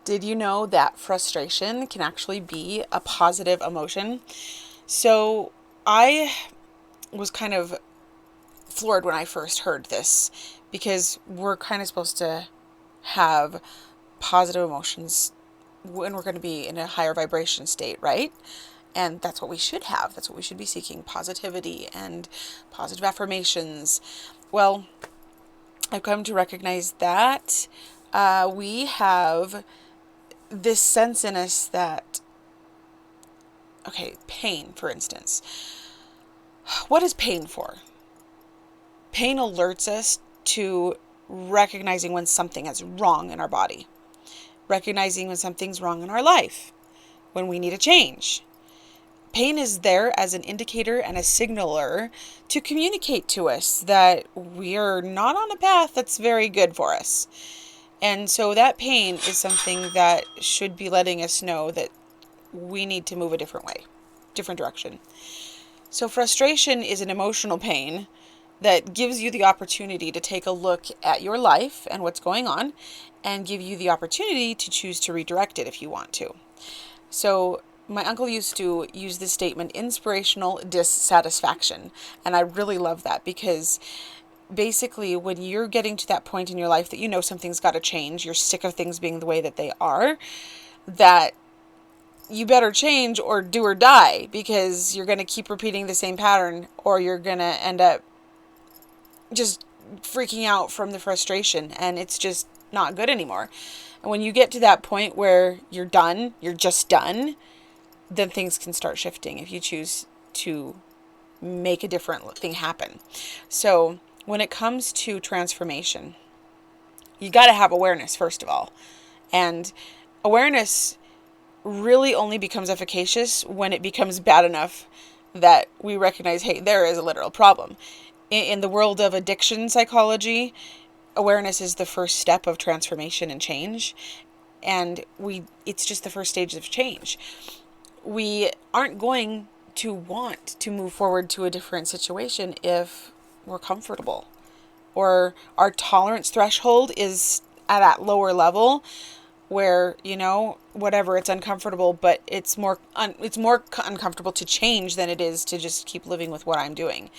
Did you know that frustration can actually be a positive emotion? So I was kind of floored when I first heard this because we're kind of supposed to have positive emotions when we're going to be in a higher vibration state, right? And that's what we should have. That's what we should be seeking, positivity and positive affirmations. Well, I've come to recognize that we have this sense in us that, okay, pain, for instance. What is pain for? Pain alerts us to recognizing when something is wrong in our body, recognizing when something's wrong in our life, when we need a change. Pain is there as an indicator and a signaler to communicate to us that we are not on a path that's very good for us. And so that pain is something that should be letting us know that we need to move a different way, different direction. So frustration is an emotional pain that gives you the opportunity to take a look at your life and what's going on and give you the opportunity to choose to redirect it if you want to. So my uncle used to use this statement, inspirational dissatisfaction. And I really love that because basically when you're getting to that point in your life that you know something's got to change, you're sick of things being the way that they are, that you better change or do or die, because you're going to keep repeating the same pattern or you're going to end up just freaking out from the frustration and it's just not good anymore. And when you get to that point where you're done, you're just done, then things can start shifting if you choose to make a different thing happen. So when it comes to transformation, you got to have awareness, first of all. And awareness really only becomes efficacious when it becomes bad enough that we recognize, hey, there is a literal problem. In the world of addiction psychology, awareness is the first step of transformation and change. And it's just the first stage of change. We aren't going to want to move forward to a different situation if we're comfortable or our tolerance threshold is at that lower level where, whatever, it's uncomfortable, but it's more uncomfortable to change than it is to just keep living with what I'm doing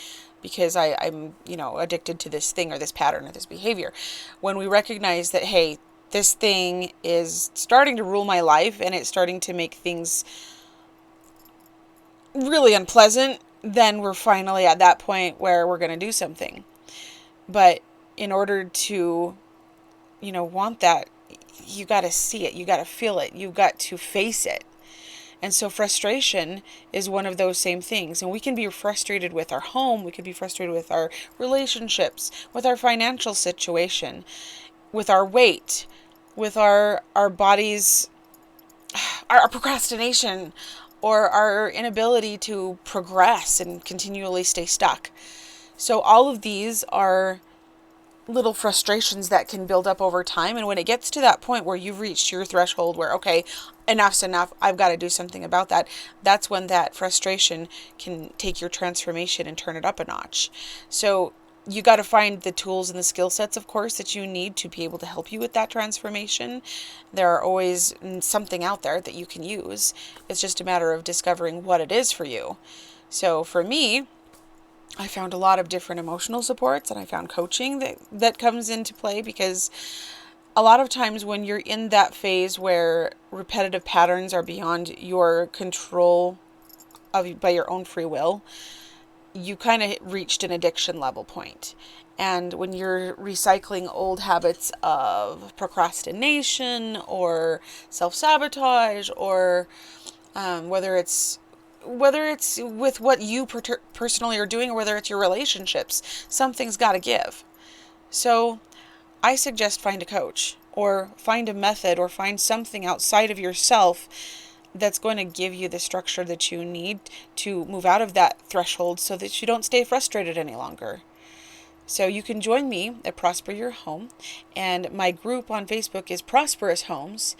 because I'm addicted to this thing or this pattern or this behavior. When we recognize that, hey, this thing is starting to rule my life and it's starting to make things really unpleasant, then we're finally at that point where we're going to do something. But in order to, want that, you got to see it, you got to feel it, you got to face it. And so frustration is one of those same things. And we can be frustrated with our home, we can be frustrated with our relationships, with our financial situation, with our weight, with our bodies, our procrastination, or our inability to progress and continually stay stuck. So all of these are little frustrations that can build up over time. And when it gets to that point where you've reached your threshold where, okay, enough's enough, I've got to do something about that, that's when that frustration can take your transformation and turn it up a notch. So you got to find the tools and the skill sets, of course, that you need to be able to help you with that transformation. There are always something out there that you can use. It's just a matter of discovering what it is for you. So for me, I found a lot of different emotional supports, and I found coaching that comes into play because a lot of times when you're in that phase where repetitive patterns are beyond your control by your own free will, you kind of reached an addiction level point. And when you're recycling old habits of procrastination or self-sabotage, or whether it's with what you personally are doing or whether it's your relationships, something's got to give. So I suggest find a coach or find a method or find something outside of yourself that's going to give you the structure that you need to move out of that threshold so that you don't stay frustrated any longer. So you can join me at Prosper Your Home, and my group on Facebook is Prosperous Homes,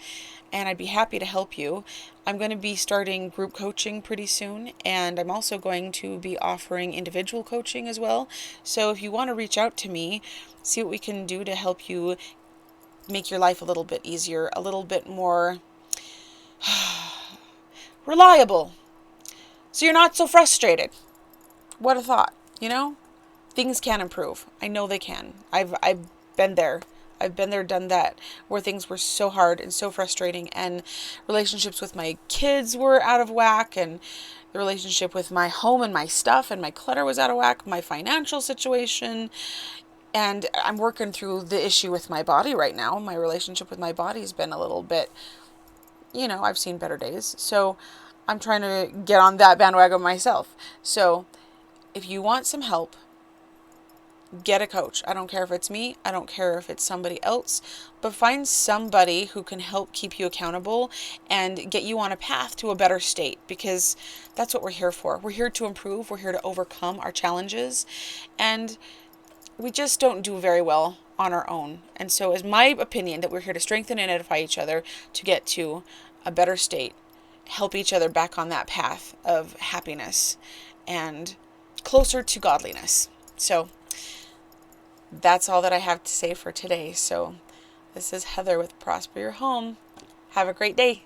and I'd be happy to help you. I'm going to be starting group coaching pretty soon, and I'm also going to be offering individual coaching as well. So if you want to reach out to me, see what we can do to help you make your life a little bit easier, a little bit more reliable, so you're not so frustrated. What a thought, you know? Things can improve. I know they can. I've been there. I've been there, done that, where things were so hard and so frustrating, and relationships with my kids were out of whack, and the relationship with my home and my stuff and my clutter was out of whack, my financial situation, and I'm working through the issue with my body right now. My relationship with my body has been a little bit, I've seen better days. So I'm trying to get on that bandwagon myself. So if you want some help, get a coach. I don't care if it's me. I don't care if it's somebody else, but find somebody who can help keep you accountable and get you on a path to a better state, because that's what we're here for. We're here to improve. We're here to overcome our challenges, and we just don't do very well on our own. And so it's my opinion that we're here to strengthen and edify each other to get to a better state, help each other back on that path of happiness and closer to godliness. So that's all that I have to say for today. So this is Heather with Prosper Your Home. Have a great day.